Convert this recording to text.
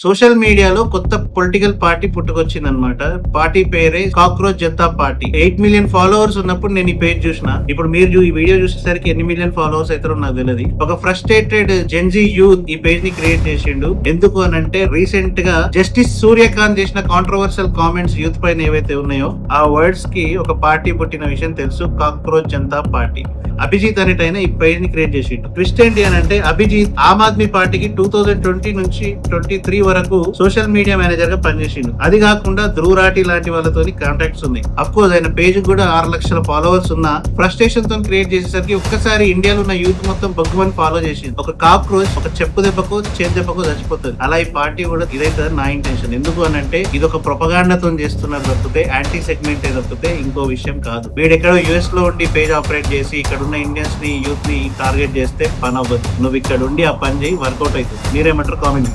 Social మీడియాలో కొత్త political party పుట్టుకొచ్చిందనమాట. Party పేరే cockroach Janata party. 8 million followers ఉన్నప్పుడు నేను ఈ పేజ్ చూసిన. ఇప్పుడు మీరు ఈ వీడియో చూసేసరికి ఎన్ని మిలియన్ ఫాలోవర్స్ అయితే నాకు తెలియదు. ఒక ఫ్రస్ట్రేటెడ్ జెన్జీ యూత్ ఈ పేజ్ ని క్రియేట్ చేసిండు. ఎందుకు అనంటే రీసెంట్ గా జస్టిస్ సూర్యకాంత్ చేసిన కాంట్రవర్షియల్ కామెంట్స్ యూత్ పైన ఏవైతే ఉన్నాయో ఆ వర్డ్స్ కి ఒక పార్టీ పుట్టిన విషయం తెలుసు. Cockroach Janata party. అభిజిత్ అనేటైనా ఈ పేజ్ ని క్రియేట్ చేసిండు. ట్విస్ట్ ఏంటి అని అంటే అభిజిత్ ఆమ్ ఆద్మీ పార్టీకి 2020 నుంచి 23 వరకు సోషల్ మీడియా మేనేజర్ గా పనిచేసిండు. అది కాకుండా ధ్రువ్ రాఠీ లాంటి వాళ్ళతో కాంటాక్ట్స్ ఉన్నాయి. అఫ్ కోర్స్ ఆయన పేజ్ కూడా 6 లక్షల ఫాలోవర్స్ ఉన్న ఫ్రస్ట్రేషన్ తో క్రియేట్ చేసేసరికి ఒక్కసారి ఇండియాలో ఉన్న యూత్ మొత్తం బగ్గుమని ఫాలో చేసింది. ఒక కాక్రోచ్ ఒక చెప్పు దెబ్బకో చేతి దెబ్బకో చచ్చిపోతుంది. అలా ఈ పార్టీ కూడా ఇదైతే నా ఇంటెన్షన్. ఎందుకు అనంటే ఇది ఒక ప్రొపగాండాతో చేస్తున్నారు తప్పితే యాంటీ సెగ్మెంట్ తప్పితే ఇంకో విషయం కాదు. వీడెక్కడో యుఎస్ లో ఉండి పేజ్ ఆపరేట్ చేసి ఇక్కడ ఉన్న ఇండియన్స్ ని యూత్ ని టార్గెట్ చేస్తే పని అవ్వదు. నువ్వు ఇక్కడ ఉండి ఆ పని చేయి, వర్కౌట్ అవుతుంది. మీరేమంటారు? కామెంట్.